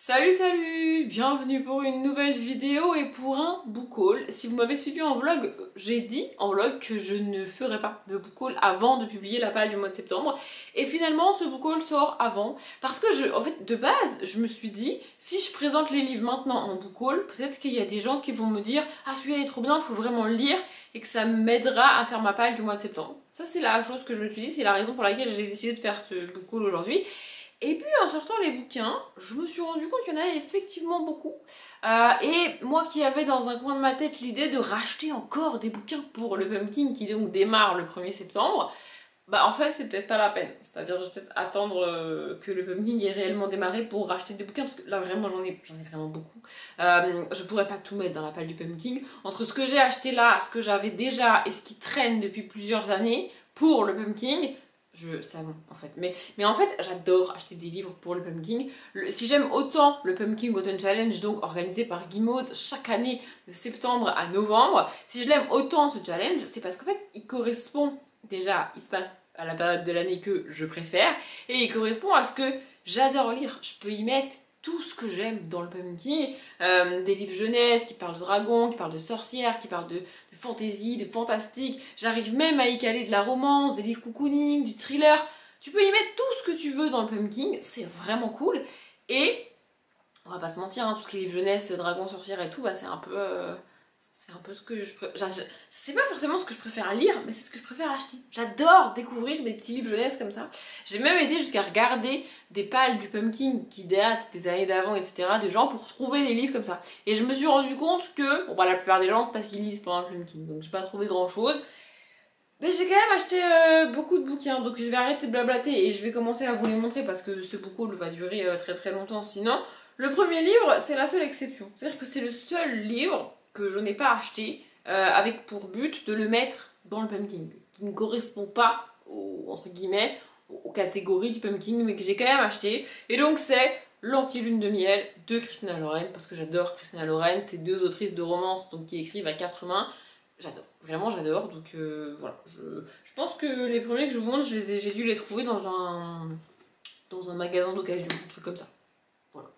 Salut, bienvenue pour une nouvelle vidéo et pour un book haul. Si vous m'avez suivi en vlog, j'ai dit en vlog que je ne ferais pas de book haul avant de publier la page du mois de septembre. Et finalement, ce book haul sort avant. Parce que en fait, de base, je me suis dit, si je présente les livres maintenant en book haul, peut-être qu'il y a des gens qui vont me dire « Ah, celui-là est trop bien, il faut vraiment le lire » et que ça m'aidera à faire ma page du mois de septembre. Ça, c'est la chose que je me suis dit, c'est la raison pour laquelle j'ai décidé de faire ce book haul aujourd'hui. Et puis en sortant les bouquins, je me suis rendu compte qu'il y en avait effectivement beaucoup. Et moi qui avais dans un coin de ma tête l'idée de racheter encore des bouquins pour le Pumpkin qui donc démarre le 1er septembre, bah en fait c'est peut-être pas la peine. C'est-à-dire je vais peut-être attendre que le Pumpkin ait réellement démarré pour racheter des bouquins parce que là vraiment j'en ai vraiment beaucoup. Je pourrais pas tout mettre dans la pile du Pumpkin. Entre ce que j'ai acheté là, ce que j'avais déjà et ce qui traîne depuis plusieurs années pour le Pumpkin, savon en fait, mais en fait j'adore acheter des livres pour le Pumpkin. Si j'aime autant le Pumpkin Autumn Challenge, donc organisé par Gimoz chaque année de septembre à novembre, si je l'aime autant ce challenge, c'est parce qu'en fait il correspond, déjà il se passe à la période de l'année que je préfère, et il correspond à ce que j'adore lire. Je peux y mettre tout ce que j'aime dans le Pumpkin, des livres jeunesse qui parlent de dragons, qui parlent de sorcières, qui parlent de fantasy, de fantastique. J'arrive même à y caler de la romance, des livres cocooning, du thriller. Tu peux y mettre tout ce que tu veux dans le Pumpkin, c'est vraiment cool. Et on va pas se mentir, hein, tout ce qui est livre jeunesse, dragons, sorcières et tout, bah c'est un peu ce que je préfère. C'est pas forcément ce que je préfère lire, mais c'est ce que je préfère acheter. J'adore découvrir des petits livres jeunesse comme ça. J'ai même été jusqu'à regarder des pales du Pumpkin qui datent des années d'avant, etc., de gens pour trouver des livres comme ça. Et je me suis rendu compte que, bon bah la plupart des gens c'est parce qu'ils lisent pendant le Pumpkin, donc j'ai pas trouvé grand chose. Mais j'ai quand même acheté beaucoup de bouquins, donc je vais arrêter de blablater et je vais commencer à vous les montrer parce que ce book haul va durer très très longtemps sinon. Le premier livre, c'est la seule exception. C'est-à-dire que c'est le seul livre que je n'ai pas acheté avec pour but de le mettre dans le Pumpkin, qui ne correspond pas entre guillemets, aux catégories du Pumpkin, mais que j'ai quand même acheté. Et donc c'est L'Anti-Lune de Miel de Christina Lauren, parce que j'adore Christina Lauren, c'est deux autrices de romance donc, qui écrivent à quatre mains. J'adore, vraiment j'adore, donc voilà. Je pense que les premiers que je vous montre, j'ai dû les trouver dans un magasin d'occasion, un truc comme ça. Voilà.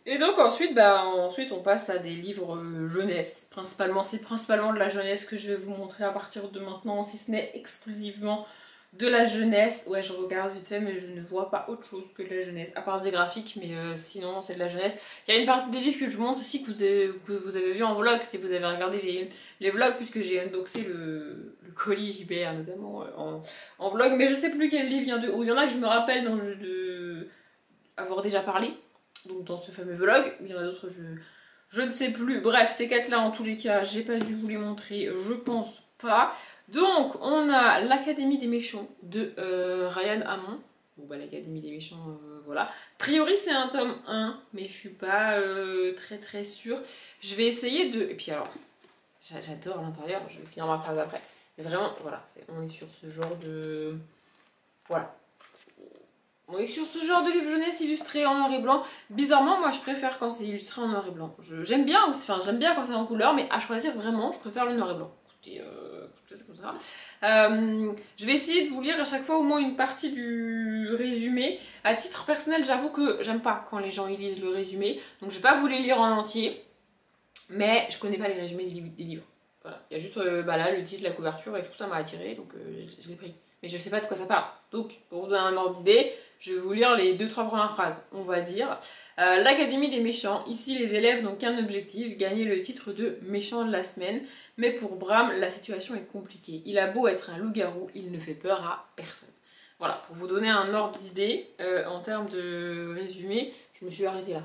Et donc ensuite, ensuite on passe à des livres jeunesse, principalement. C'est principalement de la jeunesse que je vais vous montrer à partir de maintenant, si ce n'est exclusivement de la jeunesse. Ouais, je regarde vite fait, mais je ne vois pas autre chose que de la jeunesse, à part des graphiques, mais sinon c'est de la jeunesse. Il y a une partie des livres que je vous montre ici que vous avez vu en vlog, si vous avez regardé les vlogs, puisque j'ai unboxé le colis JBR notamment en vlog, mais je sais plus quel livre vient de où. Il y en a que je me rappelle avoir déjà parlé, donc dans ce fameux vlog, mais il y en a d'autres je ne sais plus. Bref, ces quatre là en tous les cas, j'ai pas dû vous les montrer, je pense pas. Donc, on a l'Académie des méchants de Ryan Hamon. Bon, bah, l'Académie des méchants, voilà. A priori, c'est un tome 1, mais je suis pas très très sûre. Je vais essayer de. Et puis, alors, j'adore l'intérieur, je vais finir ma phrase après. Mais vraiment, voilà, on est sur ce genre de. Voilà. On est sur ce genre de livre jeunesse illustré en noir et blanc. Bizarrement, moi je préfère quand c'est illustré en noir et blanc. J'aime bien aussi, enfin j'aime bien quand c'est en couleur, mais à choisir vraiment, je préfère le noir et blanc. Écoutez, c'est comme ça. Je vais essayer de vous lire à chaque fois au moins une partie du résumé. À titre personnel, j'avoue que j'aime pas quand les gens ils lisent le résumé, donc je vais pas vous les lire en entier, mais je connais pas les résumés des livres. Voilà. Il y a juste là le titre, la couverture et tout ça m'a attiré, donc je l'ai pris. Mais je sais pas de quoi ça parle. Donc, pour vous donner un ordre d'idée, je vais vous lire les 2-3 premières phrases. On va dire l'Académie des méchants. Ici, les élèves n'ont qu'un objectif, gagner le titre de méchant de la semaine. Mais pour Bram, la situation est compliquée. Il a beau être un loup-garou, il ne fait peur à personne. Voilà, pour vous donner un ordre d'idée, en termes de résumé, je me suis arrêtée là.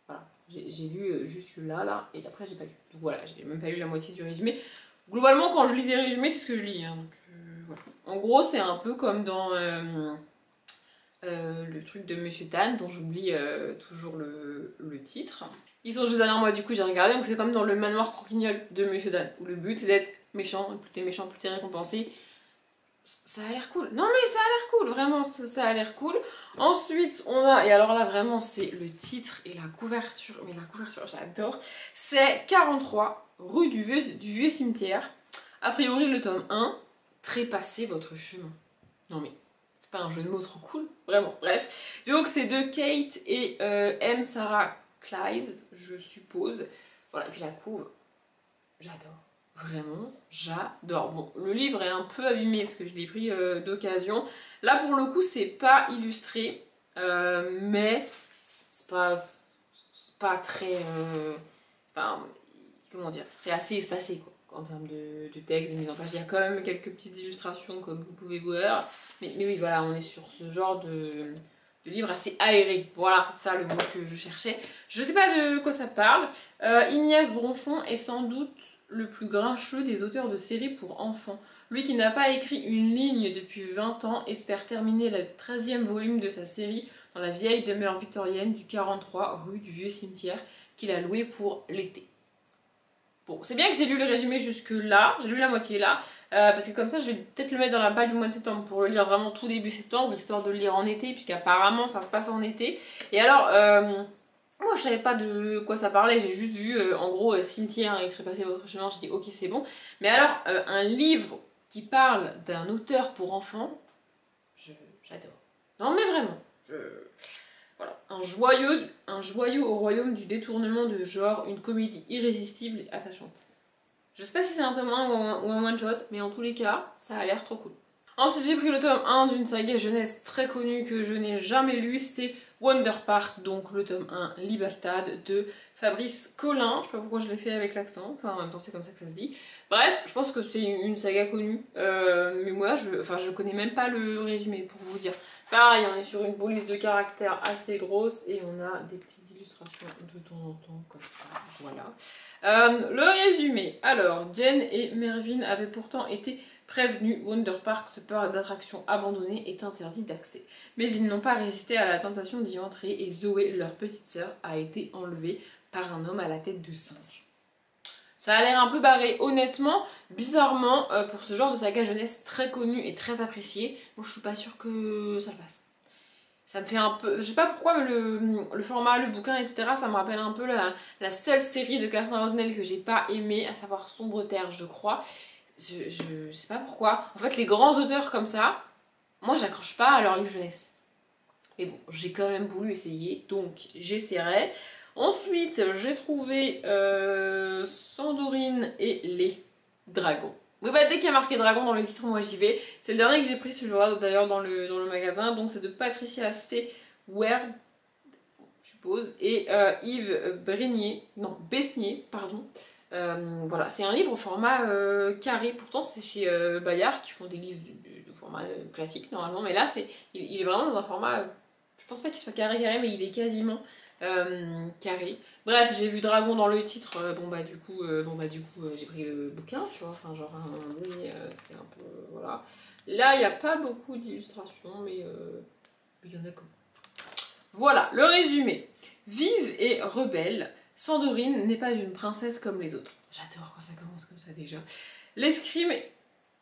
Voilà, j'ai lu jusque là, et après j'ai pas lu. Donc voilà, j'ai même pas lu la moitié du résumé. Globalement, quand je lis des résumés, c'est ce que je lis. Hein, donc, voilà. En gros, c'est un peu comme dans le truc de Monsieur Tan, dont j'oublie toujours le titre. Ils sont juste derrière moi, du coup j'ai regardé, donc c'est comme dans le manoir croquignol de Monsieur Tan, où le but c'est d'être méchant, et plus t'es méchant, plus t'es récompensé. Ça a l'air cool. Non mais ça a l'air cool, vraiment, ça a l'air cool. Ensuite, on a, et alors là vraiment c'est le titre et la couverture, mais la couverture j'adore, c'est 43 rue du vieux cimetière. A priori le tome 1, trépassez votre chemin. Non mais, C'est pas un jeu de mots trop cool, vraiment, bref. Donc c'est de Kate et M. Sarah Clise, je suppose. Voilà, et puis la couve, j'adore. Vraiment, j'adore. Bon, le livre est un peu abîmé parce que je l'ai pris d'occasion. Là, pour le coup, c'est pas illustré, mais c'est pas très... Enfin, comment dire, c'est assez espacé, quoi, en termes de texte, de mise en page. Il y a quand même quelques petites illustrations, comme vous pouvez voir. Mais oui, voilà, on est sur ce genre de livre assez aéré. Voilà, c'est ça le mot que je cherchais. Je sais pas de quoi ça parle. Ignace Bronchon est sans doute le plus grincheux des auteurs de séries pour enfants. Lui qui n'a pas écrit une ligne depuis 20 ans espère terminer le 13e volume de sa série dans la vieille demeure victorienne du 43 rue du Vieux Cimetière qu'il a loué pour l'été. Bon, c'est bien que j'ai lu le résumé jusque là, j'ai lu la moitié là, parce que comme ça je vais peut-être le mettre dans la page du mois de septembre pour le lire vraiment tout début septembre, histoire de le lire en été, puisqu'apparemment ça se passe en été. Et alors, moi je savais pas de quoi ça parlait, j'ai juste vu en gros cimetière et trépasser votre chemin, j'ai dit ok c'est bon. Mais alors, un livre qui parle d'un auteur pour enfants, j'adore. Non mais vraiment, voilà. Un joyau au royaume du détournement de genre, une comédie irrésistible et attachante. Je sais pas si c'est un tome 1 ou un one shot, mais en tous les cas, ça a l'air trop cool. Ensuite, j'ai pris le tome 1 d'une saga jeunesse très connue que je n'ai jamais lu, c'est Wonder Park, donc le tome 1 Libertad de Fabrice Collin. Je sais pas pourquoi je l'ai fait avec l'accent, enfin en même temps c'est comme ça que ça se dit. Bref, je pense que c'est une saga connue, mais moi je connais même pas le résumé pour vous dire. Pareil, on est sur une police de caractère assez grosse et on a des petites illustrations de temps en temps comme ça, voilà. Le résumé, alors Jen et Mervyn avaient pourtant été prévenus, Wonder Park, ce parc d'attractions abandonné, est interdit d'accès. Mais ils n'ont pas résisté à la tentation d'y entrer et Zoé, leur petite sœur, a été enlevée par un homme à la tête de singe. Ça a l'air un peu barré, honnêtement, bizarrement, pour ce genre de saga jeunesse très connu et très apprécié, moi je suis pas sûre que ça le fasse. Ça me fait un peu... Je sais pas pourquoi, mais le format, le bouquin, etc., ça me rappelle un peu la seule série de Catherine Rodnell que j'ai pas aimée, à savoir Sombre Terre, je crois. Je sais pas pourquoi. En fait, les grands auteurs comme ça, moi j'accroche pas à leur livre jeunesse. Mais bon, j'ai quand même voulu essayer, donc j'essaierai. Ensuite, j'ai trouvé Sandorine et les dragons. Oui, bah, dès qu'il y a marqué dragon dans le titre, moi j'y vais. C'est le dernier que j'ai pris ce jour-là, d'ailleurs, dans le magasin. Donc c'est de Patricia C. Werd, je suppose, et Yves Besnier, pardon. Voilà, c'est un livre au format carré. Pourtant, c'est chez Bayard qui font des livres de format classique normalement, mais là, il est vraiment dans un format. Je pense pas qu'il soit carré, mais il est quasiment carré. Bref, j'ai vu dragon dans le titre, bon bah du coup, j'ai pris le bouquin, tu vois, enfin genre à un moment donné, c'est un peu, voilà. Là, il n'y a pas beaucoup d'illustrations, mais il y en a quand même. Voilà, le résumé. Vive et rebelle, Sandorine n'est pas une princesse comme les autres. J'adore quand ça commence comme ça déjà. L'escrime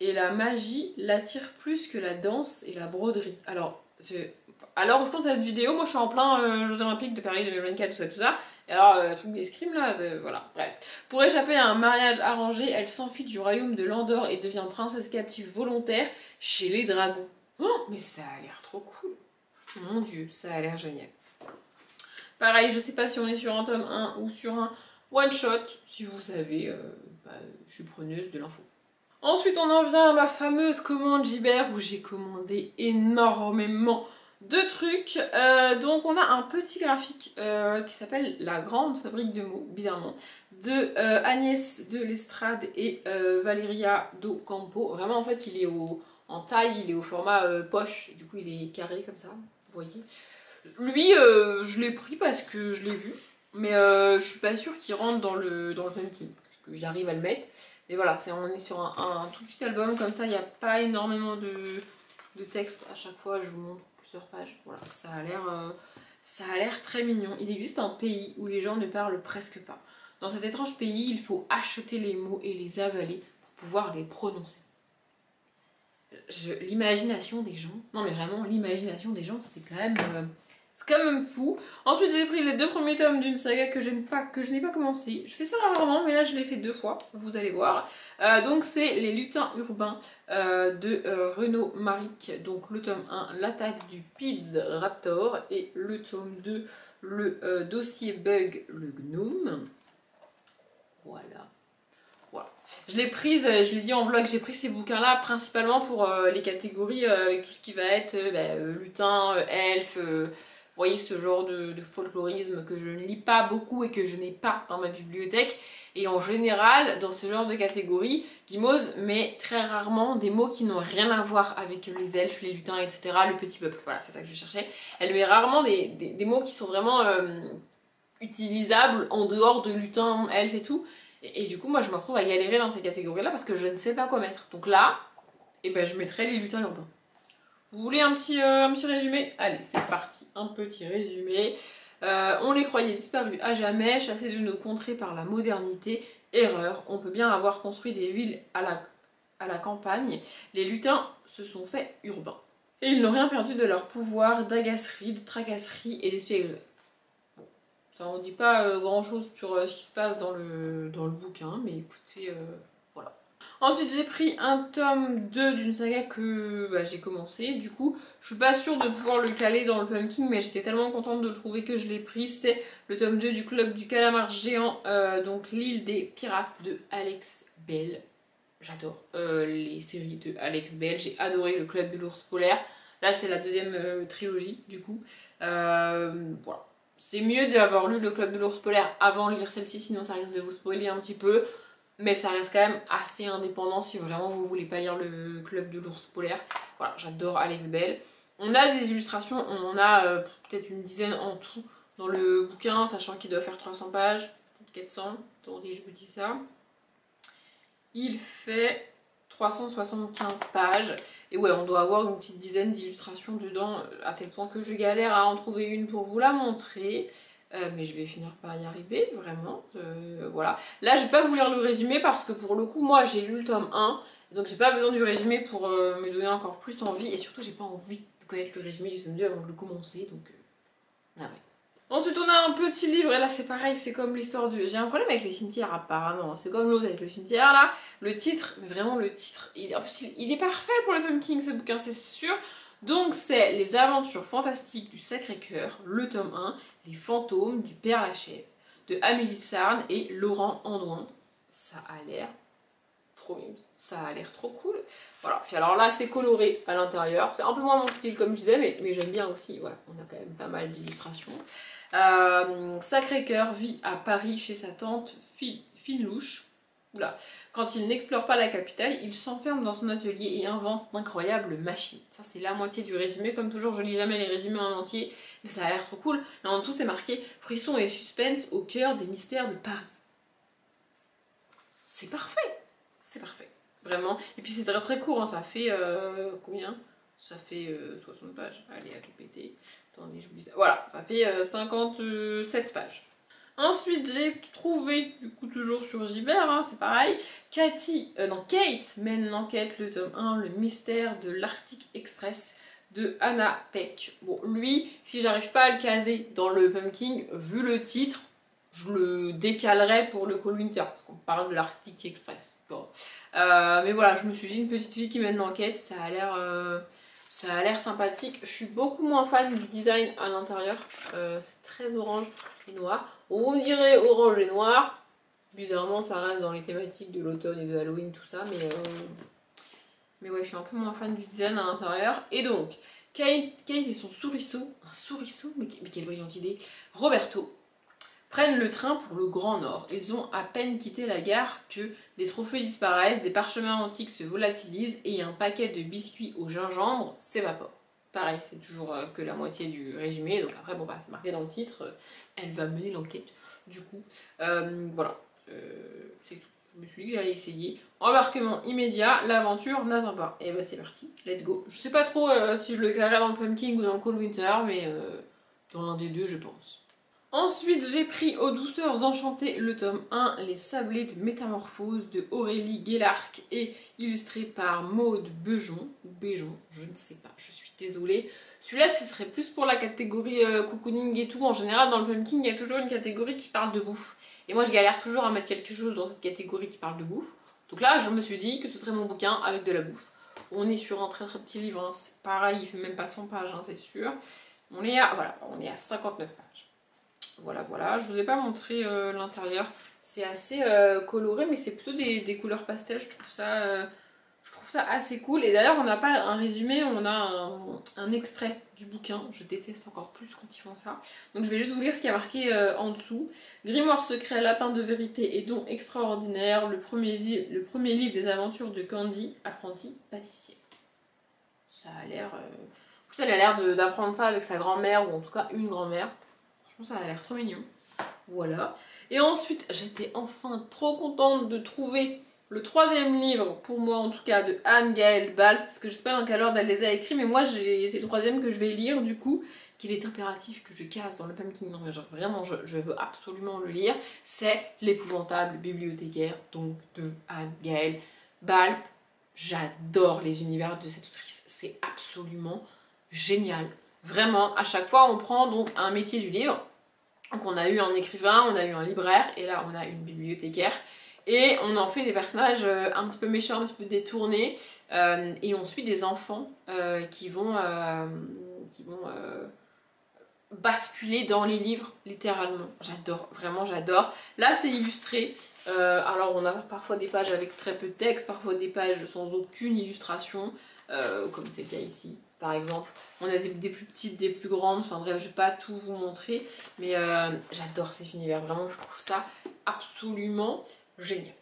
et la magie l'attirent plus que la danse et la broderie. Alors je tourne cette vidéo, moi je suis en plein Jeux Olympiques de Paris 2024, tout ça. Et alors, le truc d'escrime là, voilà, bref. Pour échapper à un mariage arrangé, elle s'enfuit du royaume de l'Andorre et devient princesse captive volontaire chez les dragons. Oh, mais ça a l'air trop cool. Mon dieu, ça a l'air génial. Pareil, je sais pas si on est sur un tome 1 ou sur un one shot. Si vous savez, je suis preneuse de l'info. Ensuite, on en vient à ma fameuse commande Gibert où j'ai commandé énormément de trucs. Donc, on a un petit graphique qui s'appelle La Grande Fabrique de mots, bizarrement, de Agnès de l'Estrade et Valeria do Campo. Vraiment, en fait, il est en taille, il est au format poche, et du coup, il est carré comme ça, vous voyez. Lui, je l'ai pris parce que je l'ai vu, mais je suis pas sûre qu'il rentre dans le pumpkin, que j'arrive à le mettre. Mais voilà, on est sur un tout petit album, comme ça il n'y a pas énormément de texte à chaque fois, je vous montre plusieurs pages. Voilà, ça a l'air très mignon. Il existe un pays où les gens ne parlent presque pas. Dans cet étrange pays, il faut acheter les mots et les avaler pour pouvoir les prononcer. L'imagination des gens, non mais vraiment, l'imagination des gens, c'est quand même C'est quand même fou. Ensuite j'ai pris les 2 premiers tomes d'une saga que je n'ai pas commencé. Je fais ça rarement mais là je l'ai fait 2 fois, vous allez voir. Donc c'est Les Lutins Urbains de Renaud Maric. Donc le tome 1, L'attaque du Piz Raptor, et le tome 2, le dossier Bug le Gnome. Voilà. Voilà. Je l'ai prise, je l'ai dit en vlog, j'ai pris ces bouquins là principalement pour les catégories avec tout ce qui va être lutin, elfe, vous voyez ce genre de folklorisme que je ne lis pas beaucoup et que je n'ai pas dans ma bibliothèque. Et en général, dans ce genre de catégorie, Gimose met très rarement des mots qui n'ont rien à voir avec les elfes, les lutins, etc. Le petit peuple, voilà, c'est ça que je cherchais. Elle met rarement des mots qui sont vraiment utilisables en dehors de lutins, elfes et tout. Et du coup, moi, je me retrouve à galérer dans ces catégories-là parce que je ne sais pas quoi mettre. Donc là, eh ben, je mettrai les lutins urbains. Vous voulez un petit résumé? Allez, c'est parti. Un petit résumé. On les croyait disparus à jamais, chassés de nos contrées par la modernité. Erreur, on peut bien avoir construit des villes à la campagne. Les lutins se sont faits urbains. Et ils n'ont rien perdu de leur pouvoir d'agacerie, de tracasserie et d'espièglerie. Ça n'en dit pas grand chose sur ce qui se passe dans le bouquin, mais écoutez, voilà. Ensuite j'ai pris un tome 2 d'une saga que j'ai commencé, du coup je suis pas sûre de pouvoir le caler dans le Pumpkin, mais j'étais tellement contente de le trouver que je l'ai pris. C'est le tome 2 du Club du Calamar Géant, donc l'île des pirates de Alex Bell. J'adore les séries de Alex Bell, j'ai adoré le Club de l'Ours Polaire. Là c'est la deuxième trilogie du coup, voilà. C'est mieux d'avoir lu le Club de l'Ours Polaire avant de lire celle-ci, sinon ça risque de vous spoiler un petit peu. Mais ça reste quand même assez indépendant si vraiment vous voulez pas lire le Club de l'Ours Polaire. Voilà, j'adore Alex Bell. On a des illustrations, on en a peut-être une dizaine en tout dans le bouquin, sachant qu'il doit faire 300 pages, peut-être 400. Attendez, je vous dis ça. Il fait 375 pages. Et ouais, on doit avoir une petite dizaine d'illustrations dedans, à tel point que je galère à en trouver une pour vous la montrer. Mais je vais finir par y arriver, vraiment. Voilà. Là, je vais pas vous lire le résumé parce que pour le coup, moi, j'ai lu le tome 1. Donc, j'ai pas besoin du résumé pour me donner encore plus envie. Et surtout, j'ai pas envie de connaître le résumé du tome 2 avant de le commencer. Donc, ah ouais. Ensuite, on a un petit livre, et là c'est pareil, c'est comme l'histoire du... J'ai un problème avec les cimetières apparemment, c'est comme l'autre avec le cimetière là. Le titre, mais vraiment le titre, en plus il est parfait pour le Pumpkin ce bouquin, c'est sûr. Donc c'est Les aventures fantastiques du Sacré-Cœur, le tome 1, Les fantômes du Père Lachaise, de Amélie Sarne et Laurent Andouin. Ça a l'air trop mignon, ça a l'air trop cool. Voilà, puis alors là c'est coloré à l'intérieur, c'est un peu moins mon style comme je disais, mais j'aime bien aussi, voilà, on a quand même pas mal d'illustrations. Sacré-Cœur vit à Paris chez sa tante Finelouche. Oula. Quand il n'explore pas la capitale, il s'enferme dans son atelier et invente d'incroyables machines. Ça c'est la moitié du résumé, comme toujours je lis jamais les résumés en entier, mais ça a l'air trop cool. Là en dessous c'est marqué « Frisson et suspense au cœur des mystères de Paris ». C'est parfait, c'est parfait, vraiment. Et puis c'est très très court, hein. Ça fait combien ? Ça fait 60 pages. Allez, à tout péter. Attendez, je vous dis ça. Voilà, ça fait 57 pages. Ensuite, j'ai trouvé, du coup, toujours sur Gibert, hein, c'est pareil, Kate mène l'enquête, le tome 1, le mystère de l'Arctic Express de Anna Peck. Bon, lui, si j'arrive pas à le caser dans le Pumpkin, vu le titre, je le décalerai pour le Cold Winter, parce qu'on parle de l'Arctic Express. Bon. Mais voilà, je me suis dit, une petite fille qui mène l'enquête, ça a l'air sympathique. Je suis beaucoup moins fan du design à l'intérieur. C'est très orange et noir. On dirait orange et noir. Bizarrement, ça reste dans les thématiques de l'automne et de Halloween, tout ça. Mais ouais, je suis un peu moins fan du design à l'intérieur. Et donc, Kate et son souriceau. Un souriceau, mais quelle brillante idée. Roberto prennent le train pour le Grand Nord. Ils ont à peine quitté la gare que des trophées disparaissent, des parchemins antiques se volatilisent et un paquet de biscuits au gingembre s'évapore. Pareil, c'est toujours que la moitié du résumé, donc après, bon bah c'est marqué dans le titre, elle va mener l'enquête, du coup. Voilà, c'est tout. Je me suis dit que j'allais essayer. Embarquement immédiat, l'aventure n'attend pas. Et bah c'est parti, let's go. Je sais pas trop si je le carrerai dans le Pumpkin ou dans le Cold Winter, mais dans l'un des deux je pense. Ensuite, j'ai pris Aux douceurs enchantées le tome 1, Les sablés de métamorphose de Aurélie Guélarc et illustré par Maude Bejon, ou Béjon, je ne sais pas, je suis désolée. Celui-là, ce serait plus pour la catégorie cocooning et tout. En général, dans le pumpkin, il y a toujours une catégorie qui parle de bouffe. Et moi, je galère toujours à mettre quelque chose dans cette catégorie qui parle de bouffe. Donc là, je me suis dit que ce serait mon bouquin avec de la bouffe. On est sur un très très petit livre, hein. C'est pareil, il fait même pas 100 pages, hein, c'est sûr. On est à 59 pages. Voilà, voilà, je vous ai pas montré l'intérieur, c'est assez coloré, mais c'est plutôt des couleurs pastel, je trouve ça assez cool. Et d'ailleurs, on n'a pas un résumé, on a un extrait du bouquin, je déteste encore plus quand ils font ça. Donc je vais juste vous lire ce qu'il y a marqué en dessous. Grimoire secret, lapin de vérité et don extraordinaire, le premier livre des aventures de Candy, apprenti pâtissier. Ça a l'air... En plus, elle a l'air d'apprendre ça avec sa grand-mère, ou en tout cas une grand-mère. Ça a l'air trop mignon. Voilà. Et ensuite, j'étais enfin trop contente de trouver le 3e livre, pour moi en tout cas, de Anne-Gaëlle Bal, parce que je sais pas dans quel ordre elle les a écrits, mais moi c'est le 3e que je vais lire du coup, qu'il est impératif que je casse dans le pumpkin. Non mais genre vraiment, je veux absolument le lire. C'est L'épouvantable bibliothécaire, donc de Anne-Gaëlle Bal. J'adore les univers de cette autrice, c'est absolument génial. Vraiment, à chaque fois, on prend donc un métier du livre. Donc on a eu un écrivain, on a eu un libraire, et là on a une bibliothécaire. Et on en fait des personnages un petit peu méchants, un petit peu détournés. Et on suit des enfants qui vont basculer dans les livres, littéralement. J'adore, vraiment j'adore. Là c'est illustré. Alors on a parfois des pages avec très peu de texte, parfois des pages sans aucune illustration, comme c'est le cas ici. Par exemple, on a des plus petites, des plus grandes, enfin bref, je vais pas tout vous montrer, mais j'adore cet univers, vraiment, je trouve ça absolument génial.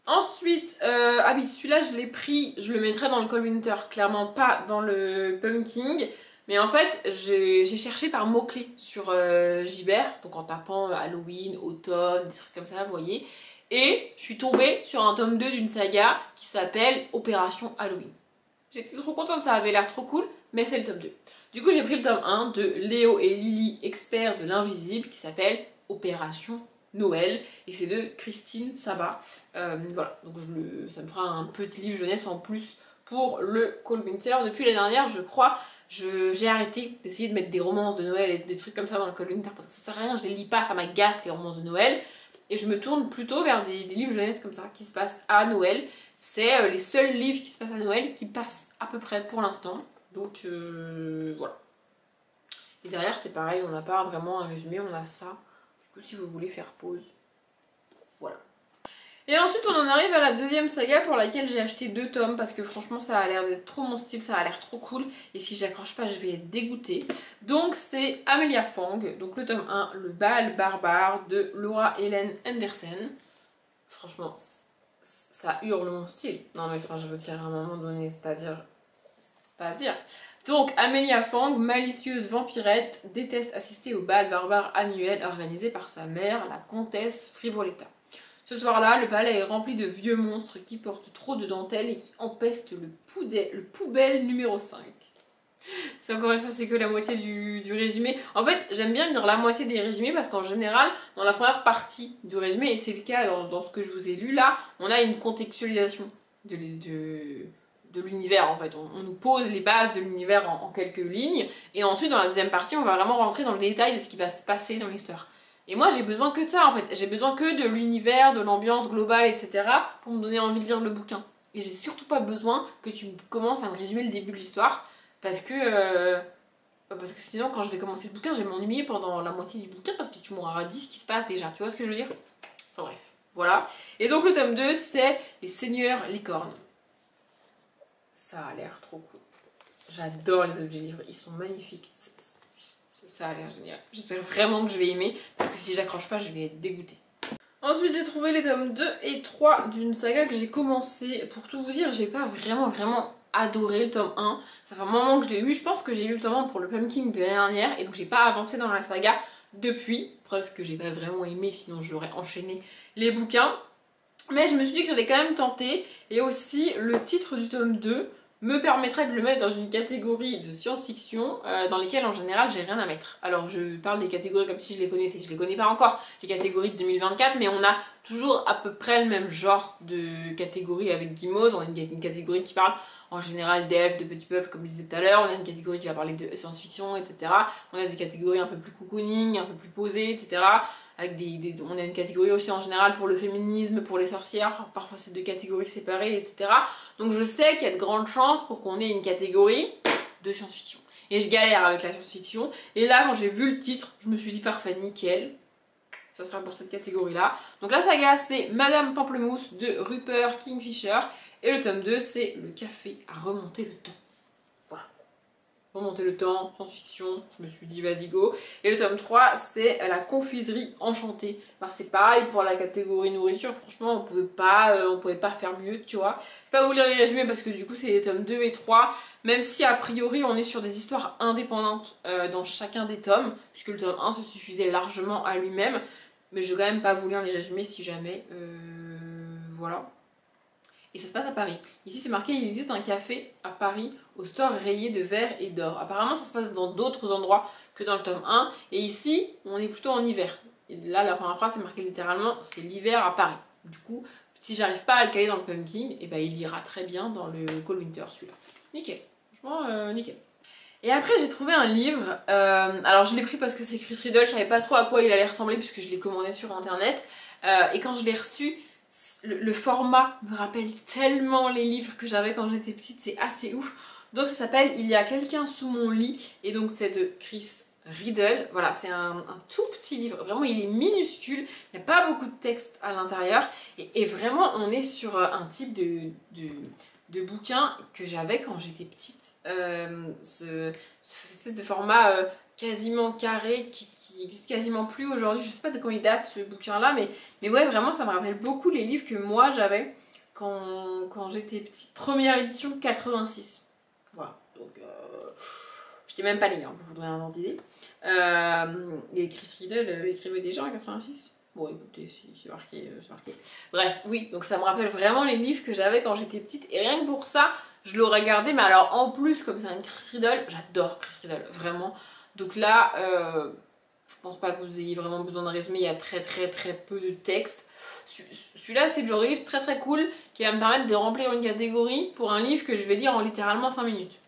Ensuite, ah oui, celui-là, je l'ai pris, je le mettrai dans le Cold Winter, clairement pas dans le Pumpkin, mais en fait, j'ai cherché par mots-clés sur Gibert, donc en tapant Halloween, automne, des trucs comme ça, vous voyez, et je suis tombée sur un tome 2 d'une saga qui s'appelle Opération Halloween. J'étais trop contente, ça avait l'air trop cool, mais c'est le tome 2. Du coup, j'ai pris le tome 1 de Léo et Lily, experts de l'invisible, qui s'appelle Opération Noël, et c'est de Christine Sabat. Voilà, donc ça me fera un petit livre jeunesse en plus pour le Cold Winter. Depuis l'année dernière, je crois, j'ai arrêté d'essayer de mettre des romances de Noël et des trucs comme ça dans le Cold Winter, parce que ça sert à rien, je les lis pas, ça m'agace les romances de Noël. Et je me tourne plutôt vers des livres jeunesse comme ça, qui se passent à Noël. C'est les seuls livres qui se passent à Noël qui passent à peu près pour l'instant. Donc voilà. Et derrière c'est pareil, on n'a pas vraiment un résumé, on a ça. Du coup si vous voulez faire pause, voilà. Et ensuite on en arrive à la 2e saga pour laquelle j'ai acheté 2 tomes parce que franchement ça a l'air d'être trop mon style, ça a l'air trop cool. Et si j'accroche pas je vais être dégoûtée. Donc c'est Amelia Fang, donc le tome 1, Le bal barbare de Laura Helen Anderson. Franchement ça hurle mon style. Non mais enfin je veux dire à un moment donné, c'est-à-dire... Donc Amelia Fang, malicieuse vampirette, déteste assister au bal barbare annuel organisé par sa mère, la comtesse Frivoletta. Ce soir-là, le palais est rempli de vieux monstres qui portent trop de dentelles et qui empestent le poubelle numéro 5. C'est encore une fois, c'est que la moitié du résumé. En fait, j'aime bien lire la moitié des résumés parce qu'en général, dans la première partie du résumé, et c'est le cas dans ce que je vous ai lu là, on a une contextualisation de l'univers en fait. On nous pose les bases de l'univers en quelques lignes et ensuite dans la deuxième partie, on va vraiment rentrer dans le détail de ce qui va se passer dans l'histoire. Et moi j'ai besoin que de ça en fait, j'ai besoin que de l'univers, de l'ambiance globale, etc. pour me donner envie de lire le bouquin. Et j'ai surtout pas besoin que tu commences à me résumer le début de l'histoire parce que sinon quand je vais commencer le bouquin, je vais m'ennuyer pendant la moitié du bouquin parce que tu m'auras dit ce qui se passe déjà, tu vois ce que je veux dire? Enfin bref, voilà. Et donc le tome 2 c'est Les Seigneurs Licornes. Ça a l'air trop cool. J'adore les objets livres, ils sont magnifiques. Ça a l'air génial. J'espère vraiment que je vais aimer, parce que si j'accroche pas, je vais être dégoûtée. Ensuite, j'ai trouvé les tomes 2 et 3 d'une saga que j'ai commencé. Pour tout vous dire, j'ai pas vraiment adoré le tome 1. Ça fait un moment que je l'ai lu. Je pense que j'ai lu le tome 1 pour le Pumpkin de l'année dernière, et donc j'ai pas avancé dans la saga depuis. Preuve que j'ai pas vraiment aimé, sinon j'aurais enchaîné les bouquins. Mais je me suis dit que j'allais quand même tenter, et aussi le titre du tome 2 me permettrait de le mettre dans une catégorie de science-fiction dans lesquelles en général j'ai rien à mettre. Alors je parle des catégories comme si je les connaissais, je les connais pas encore, les catégories de 2024, mais on a toujours à peu près le même genre de catégorie avec Gimos. On a une catégorie qui parle en général d'elfes, de petits peuples comme je disais tout à l'heure, on a une catégorie qui va parler de science-fiction, etc. On a des catégories un peu plus cocooning, un peu plus posées, etc. Avec on a une catégorie aussi en général pour le féminisme, pour les sorcières, parfois c'est deux catégories séparées, etc. Donc je sais qu'il y a de grandes chances pour qu'on ait une catégorie de science-fiction. Et je galère avec la science-fiction, et là quand j'ai vu le titre, je me suis dit parfait, nickel, ça sera pour cette catégorie-là. Donc la saga c'est Madame Pamplemousse de Rupert Kingfisher, et le tome 2 c'est Le café à remonter le temps. Voilà. Remonter le temps, science-fiction, je me suis dit vas-y go. Et le tome 3 c'est La confiserie enchantée. Ben, c'est pareil pour la catégorie nourriture, franchement on pouvait pas faire mieux, tu vois. Je vais pas vous lire les résumés parce que du coup c'est les tomes 2 et 3, même si a priori on est sur des histoires indépendantes dans chacun des tomes, puisque le tome 1 se suffisait largement à lui-même. Mais je vais quand même pas vous lire les résumés si jamais. Voilà. Et ça se passe à Paris. Ici c'est marqué, il existe un café à Paris au store rayé de vert et d'or. Apparemment ça se passe dans d'autres endroits que dans le tome 1. Et ici on est plutôt en hiver. Et là la première phrase c'est marqué littéralement, c'est l'hiver à Paris. Du coup, si j'arrive pas à le caler dans le Pumpkin, et ben il ira très bien dans le Cold Winter celui-là. Nickel. Franchement nickel. Et après j'ai trouvé un livre, alors je l'ai pris parce que c'est Chris Riddle, je savais pas trop à quoi il allait ressembler puisque je l'ai commandé sur internet, et quand je l'ai reçu, le format me rappelle tellement les livres que j'avais quand j'étais petite, c'est assez ouf. Donc ça s'appelle Il y a quelqu'un sous mon lit, et donc c'est de Chris Riddle. Voilà, c'est un tout petit livre, vraiment il est minuscule, il n'y a pas beaucoup de texte à l'intérieur, et vraiment on est sur un type de bouquin que j'avais quand j'étais petite. Cette espèce de format quasiment carré qui existe quasiment plus aujourd'hui. Je sais pas de quand il date ce bouquin là, mais ouais, vraiment ça me rappelle beaucoup les livres que moi j'avais quand j'étais petite. Première édition 86. Voilà, donc je t'ai même pas lu, hein, pour vous donner un ordre d'idée. Et Chris Riddle écrivait déjà en 86. Bon écoutez, c'est marqué, c'est marqué. Bref, oui, donc ça me rappelle vraiment les livres que j'avais quand j'étais petite, et rien que pour ça, je l'aurais gardé. Mais alors en plus, comme c'est un Chris Riddle, j'adore Chris Riddle, vraiment. Donc là, je pense pas que vous ayez vraiment besoin de résumé, il y a très peu de texte. Celui-là, c'est le genre de livre très cool qui va me permettre de remplir une catégorie pour un livre que je vais lire en littéralement 5 minutes.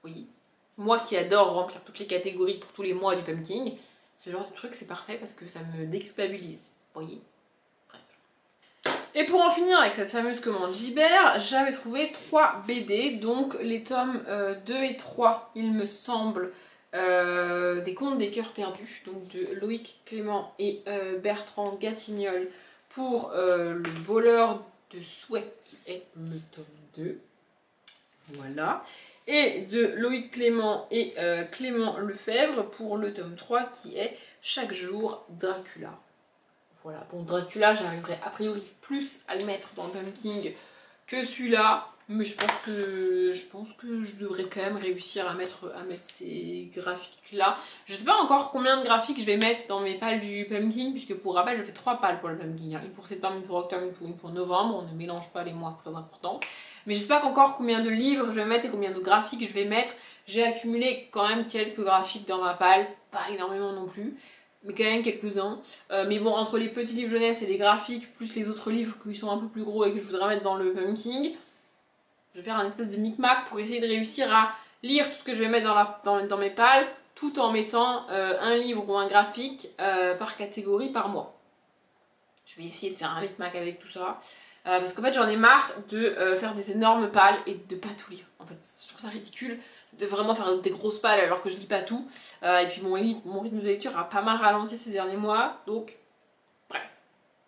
Oui, moi qui adore remplir toutes les catégories pour tous les mois du Pumpkin, ce genre de truc c'est parfait parce que ça me déculpabilise, vous voyez. Bref. Et pour en finir avec cette fameuse commande Gibert, j'avais trouvé 3 BD, donc les tomes 2 et 3, il me semble, des contes des cœurs perdus, donc de Loïc Clément et Bertrand Gatignol pour le voleur de souhaits qui est le tome 2. Voilà. Et de Loïc Clément et Clément Lefebvre pour le tome 3 qui est Chaque jour Dracula. Voilà, bon Dracula j'arriverai a priori plus à le mettre dans le Pumpkin que celui-là, mais je pense que je devrais quand même réussir à mettre ces graphiques là. Je sais pas encore combien de graphiques je vais mettre dans mes pales du Pumpkin, puisque pour rappel je fais 3 pales pour le Pumpkin, hein. Une pour septembre, une pour octobre, une pour novembre, on ne mélange pas les mois, c'est très important. Mais je sais pas encore combien de livres je vais mettre et combien de graphiques je vais mettre. J'ai accumulé quand même quelques graphiques dans ma palle, pas énormément non plus, mais quand même quelques-uns. Mais bon, entre les petits livres jeunesse et les graphiques, plus les autres livres qui sont un peu plus gros et que je voudrais mettre dans le Pumpkin, je vais faire un espèce de micmac pour essayer de réussir à lire tout ce que je vais mettre dans mes pales, tout en mettant un livre ou un graphique par catégorie par mois. Je vais essayer de faire un micmac avec tout ça. Parce qu'en fait j'en ai marre de faire des énormes pales et de pas tout lire. En fait je trouve ça ridicule de vraiment faire des grosses pales alors que je lis pas tout. Et puis mon rythme de lecture a pas mal ralenti ces derniers mois. Donc bref,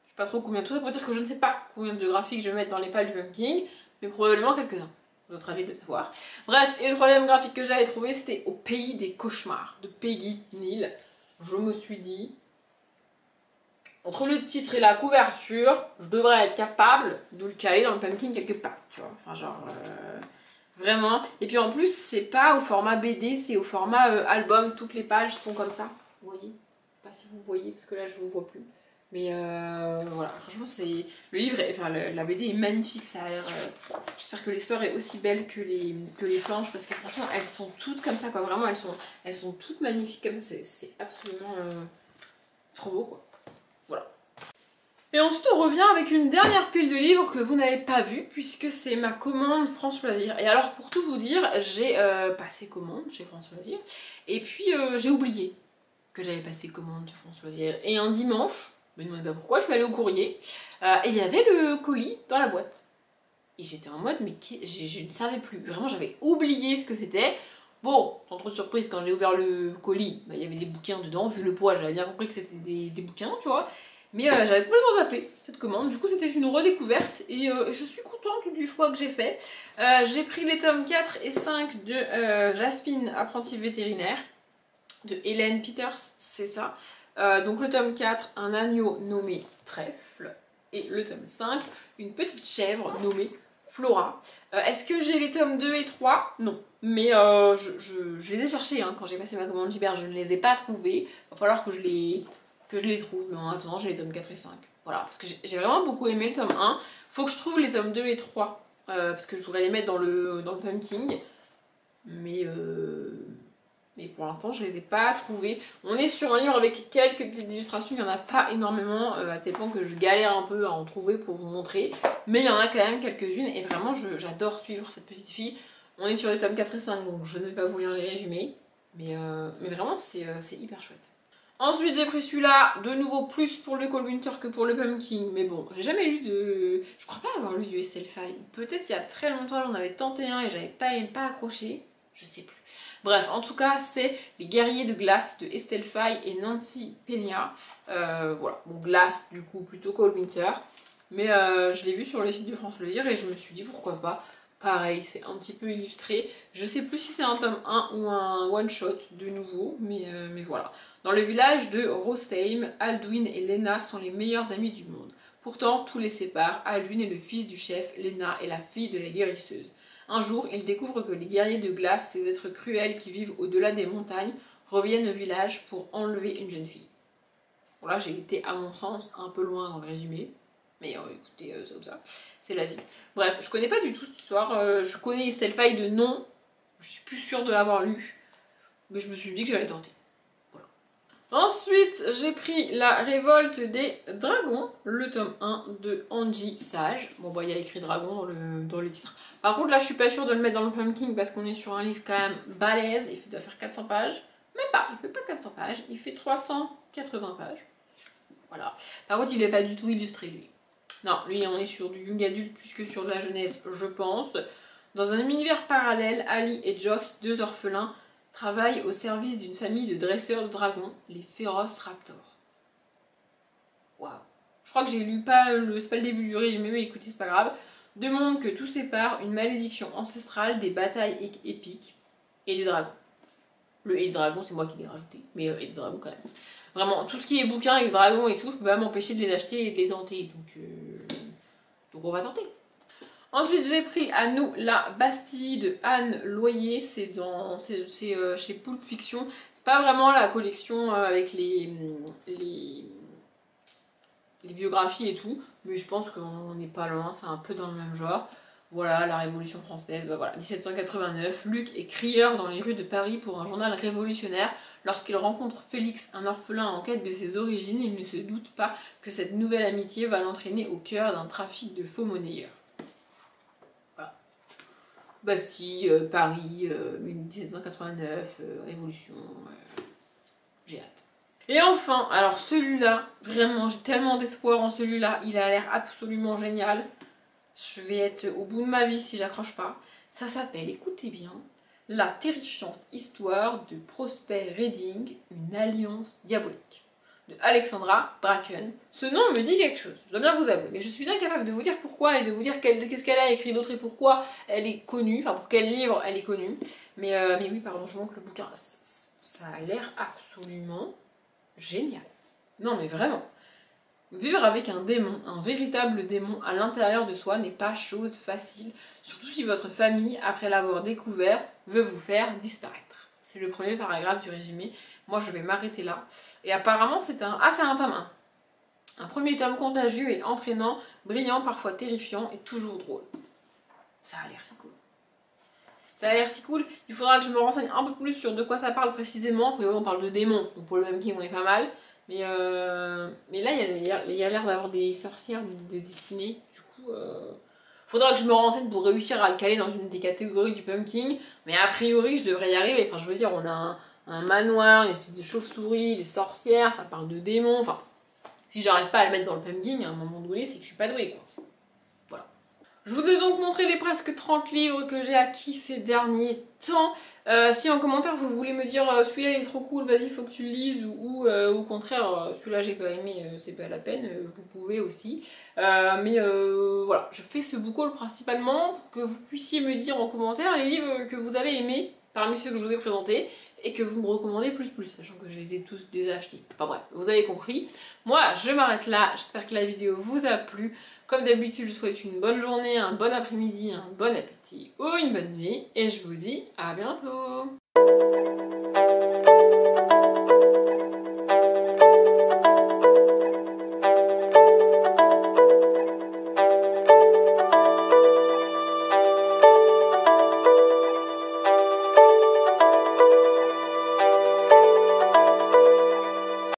je sais pas trop combien. Tout ça pour dire que je ne sais pas combien de graphiques je vais mettre dans les pales du Pumpkin, mais probablement quelques-uns. Votre avis de le savoir. Bref, et le troisième graphique que j'avais trouvé c'était Au pays des cauchemars de Peggy Neal. Je me suis dit, entre le titre et la couverture, je devrais être capable de le caler dans le Pumpkin quelque part, tu vois. Enfin genre, vraiment. Et puis en plus, c'est pas au format BD, c'est au format album. Toutes les pages sont comme ça, vous voyez. Je sais pas si vous voyez, parce que là je vous vois plus. Mais voilà, franchement, c'est le livre, enfin la BD est magnifique, ça a l'air. J'espère que l'histoire est aussi belle que les planches parce que franchement, elles sont toutes comme ça, quoi. Vraiment, elles sont toutes magnifiques comme ça. C'est absolument trop beau, quoi. Voilà. Et ensuite, on revient avec une dernière pile de livres que vous n'avez pas vue puisque c'est ma commande France Loisirs. Et alors, pour tout vous dire, j'ai passé commande chez France Loisirs et puis j'ai oublié que j'avais passé commande chez France Loisirs. Et un dimanche, je me demandais pas pourquoi, je suis allée au courrier et il y avait le colis dans la boîte. Et j'étais en mode, mais je ne savais plus. Vraiment, j'avais oublié ce que c'était. Bon, sans trop de surprise, quand j'ai ouvert le colis, bah, il y avait des bouquins dedans. Vu le poids, j'avais bien compris que c'était des bouquins, tu vois. Mais j'avais complètement zappé cette commande. Du coup, c'était une redécouverte et je suis contente du choix que j'ai fait. J'ai pris les tomes 4 et 5 de Jasmine, apprentie vétérinaire, de Hélène Peters, c'est ça. Donc le tome 4, un agneau nommé Trèfle. Et le tome 5, une petite chèvre nommée Flora. Est-ce que j'ai les tomes 2 et 3? Non. Mais je les ai cherchés hein, quand j'ai passé ma commande Gibert, je ne les ai pas trouvés. Il va falloir que je les trouve. Mais en attendant, j'ai les tomes 4 et 5. Voilà, parce que j'ai vraiment beaucoup aimé le tome 1. Faut que je trouve les tomes 2 et 3. Parce que je voudrais les mettre dans le pumpkin. Mais pour l'instant, je les ai pas trouvés. On est sur un livre avec quelques petites illustrations. Il n'y en a pas énormément, à tel point que je galère un peu à en trouver pour vous montrer. Mais il y en a quand même quelques-unes. Et vraiment, j'adore suivre cette petite fille. On est sur les tomes 4 et 5, donc je ne vais pas vous lire les résumés. Mais vraiment, c'est hyper chouette. Ensuite, j'ai pris celui-là, de nouveau plus pour le Cold Winter que pour le Pumpkin. Mais bon, j'ai jamais lu de... Je crois pas avoir lu du Estelle Faye. Peut-être il y a très longtemps, j'en avais tenté un et j'avais pas accroché. Je sais plus. Bref, en tout cas, c'est Les Guerriers de Glace de Estelle Faye et Nancy Peña. Voilà, bon, Glace, du coup, plutôt Cold Winter. Mais je l'ai vu sur le site de France Loisirs et je me suis dit pourquoi pas. Pareil, c'est un petit peu illustré. Je sais plus si c'est un tome 1 ou un one-shot de nouveau, mais voilà. Dans le village de Rosheim, Alduin et Lena sont les meilleurs amis du monde. Pourtant, tout les sépare. Alduin est le fils du chef, Lena est la fille de la guérisseuse. Un jour, ils découvrent que les guerriers de glace, ces êtres cruels qui vivent au-delà des montagnes, reviennent au village pour enlever une jeune fille. Bon là, j'ai été, à mon sens, un peu loin dans le résumé. Mais écoutez, c'est comme ça. C'est la vie. Bref, je connais pas du tout cette histoire. Je connais Estelle Faye de nom. Je suis plus sûre de l'avoir lu. Mais je me suis dit que j'allais tenter. Voilà. Ensuite, j'ai pris La Révolte des Dragons, le tome 1 de Angie Sage. Bon, bah, il y a écrit dragon dans le titre. Par contre, là, je suis pas sûre de le mettre dans le pumpkin parce qu'on est sur un livre quand même balèze. Il doit faire 400 pages. Même pas, il fait pas 400 pages. Il fait 380 pages. Voilà. Par contre, il est pas du tout illustré, lui. Non, lui, on est sur du young adulte plus que sur de la jeunesse, je pense. Dans un univers parallèle, Ali et Jox, deux orphelins, travaillent au service d'une famille de dresseurs de dragons, les Féroces Raptors. Waouh. Je crois que j'ai lu c'est pas le début du résumé, mais écoutez, c'est pas grave. Deux mondes que tout sépare, une malédiction ancestrale, des batailles épiques et des dragons. Le et des dragons, c'est moi qui l'ai rajouté, mais et des dragons quand même. Vraiment, tout ce qui est bouquin avec dragons et tout, je peux pas m'empêcher de les acheter et de les tenter. Donc on va tenter. Ensuite, j'ai pris À nous la Bastille de Anne Loyer. C'est chez Pulp Fiction. C'est pas vraiment la collection avec les biographies et tout, mais je pense qu'on n'est pas loin, c'est un peu dans le même genre. Voilà, la Révolution française, bah voilà, 1789, Luc est crieur dans les rues de Paris pour un journal révolutionnaire. Lorsqu'il rencontre Félix, un orphelin en quête de ses origines, il ne se doute pas que cette nouvelle amitié va l'entraîner au cœur d'un trafic de faux monnayeurs. Voilà. Bastille, Paris, 1789, Révolution, j'ai hâte. Et enfin, alors celui-là, vraiment, j'ai tellement d'espoir en celui-là, il a l'air absolument génial. Je vais être au bout de ma vie si j'accroche pas. Ça s'appelle, écoutez bien, La terrifiante histoire de Prosper Redding, une alliance diabolique, de Alexandra Bracken. Ce nom me dit quelque chose, je dois bien vous avouer, mais je suis incapable de vous dire pourquoi et de vous dire qu'est-ce qu'elle a écrit d'autre et pourquoi elle est connue, enfin pour quel livre elle est connue. Mais oui, pardon, je vous montre le bouquin, ça a l'air absolument génial. Non mais vraiment. Vivre avec un démon, un véritable démon à l'intérieur de soi n'est pas chose facile, surtout si votre famille, après l'avoir découvert, veut vous faire disparaître. C'est le premier paragraphe du résumé. Moi je vais m'arrêter là. Et apparemment c'est un... Ah, c'est un tome 1. Un premier tome contagieux et entraînant, brillant, parfois terrifiant et toujours drôle. Ça a l'air si cool. Ça a l'air si cool. Il faudra que je me renseigne un peu plus sur de quoi ça parle précisément. Après, on parle de démons, donc pour le même king on est pas mal. Mais là, il y a l'air d'avoir des sorcières de dessiner. Du coup, faudra que je me renseigne pour réussir à le caler dans une des catégories du pumpkin. Mais a priori, je devrais y arriver. Enfin, je veux dire, on a un manoir, une espèce de chauve-souris, des sorcières, ça parle de démons. Enfin, si j'arrive pas à le mettre dans le pumpkin, à un moment donné, c'est que je suis pas douée, quoi. Voilà. Je vous ai donc montré les presque 30 livres que j'ai acquis ces derniers temps. Si en commentaire vous voulez me dire celui-là il est trop cool, vas-y faut que tu le lises, ou au contraire celui-là j'ai pas aimé, c'est pas la peine, vous pouvez aussi. Voilà, je fais ce book haul principalement pour que vous puissiez me dire en commentaire les livres que vous avez aimés parmi ceux que je vous ai présentés et que vous me recommandez plus, sachant que je les ai tous déjà achetés. Enfin bref, vous avez compris. Moi, je m'arrête là. J'espère que la vidéo vous a plu. Comme d'habitude, je vous souhaite une bonne journée, un bon après-midi, un bon appétit ou une bonne nuit. Et je vous dis à bientôt.